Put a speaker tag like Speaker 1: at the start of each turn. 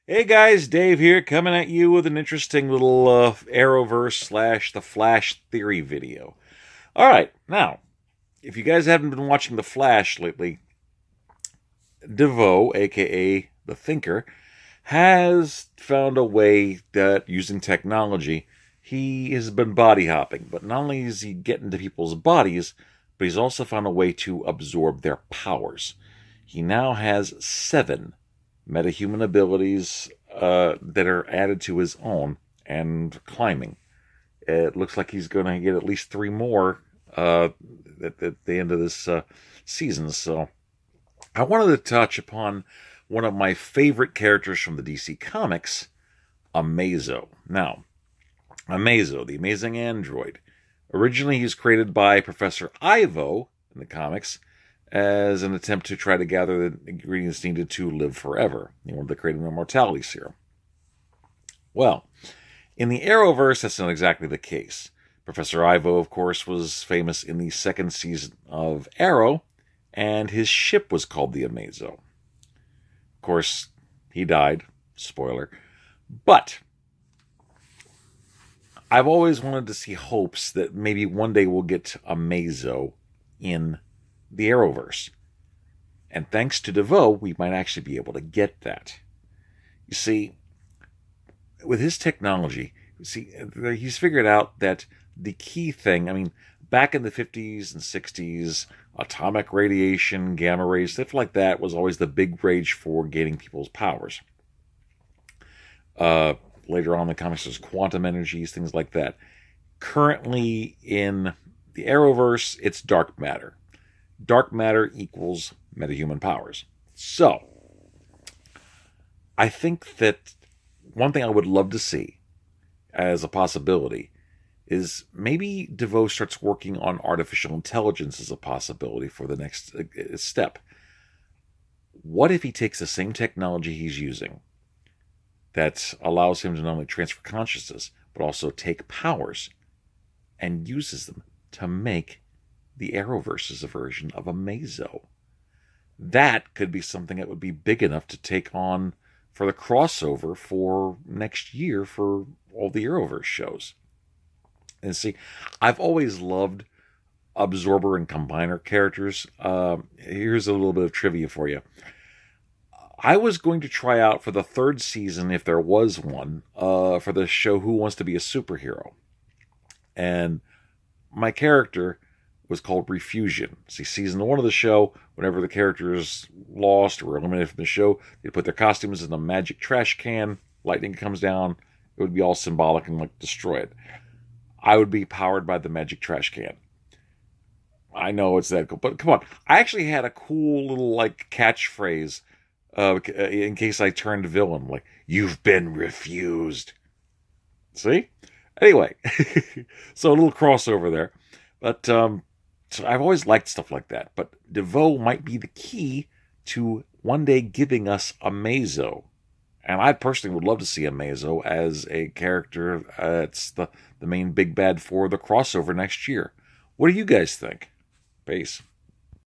Speaker 1: Hey guys, Dave here, coming at you with an interesting little Arrowverse slash the Flash theory video. Alright, now, if you guys haven't been watching The Flash lately, DeVoe, aka the Thinker, has found a way that using technology, he has been body hopping. But not only is he getting into people's bodies, but he's also found a way to absorb their powers. He now has 7 metahuman abilities that are added to his own and climbing. It looks like he's going to get at least 3 more at the end of this season. So I wanted to touch upon one of my favorite characters from the DC Comics, Amazo. Now, Amazo, the amazing android. Originally, he's created by Professor Ivo in the comics as an attempt to try to gather the ingredients needed to live forever. He wanted to create an immortality serum. Well, in the Arrowverse, that's not exactly the case. Professor Ivo, of course, was famous in the 2nd season of Arrow, and his ship was called the Amazo. Of course, he died. Spoiler. But I've always wanted to see hopes that maybe one day we'll get Amazo in the Arrowverse. And thanks to DeVoe, we might actually be able to get that. You see, with his technology, he's figured out that the key thing, back in the 50s and 60s, atomic radiation, gamma rays, stuff like that was always the big rage for gaining people's powers. Later on in the comics, there's quantum energies, things like that. Currently in the Arrowverse, it's dark matter. Dark matter equals metahuman powers. So, I think that one thing I would love to see as a possibility is maybe DeVoe starts working on artificial intelligence as a possibility for the next step. What if he takes the same technology he's using that allows him to not only transfer consciousness, but also take powers and uses them to make the Arrowverse's version of Amazo? That could be something that would be big enough to take on for the crossover for next year for all the Arrowverse shows. And see, I've always loved Absorber and Combiner characters. Here's a little bit of trivia for you. I was going to try out for the 3rd season, if there was one, for the show Who Wants to Be a Superhero. And my character was called Refusion. See, season 1 of the show, whenever the character is lost or eliminated from the show, they put their costumes in a magic trash can, lightning comes down, it would be all symbolic and destroy it. I would be powered by the magic trash can. I know it's that cool, but come on. I actually had a cool little catchphrase in case I turned villain, "You've been refused." See? Anyway, so a little crossover there. But so I've always liked stuff like that. But DeVoe might be the key to one day giving us Amazo. And I personally would love to see Amazo as a character that's the main big bad for the crossover next year. What do you guys think? Peace.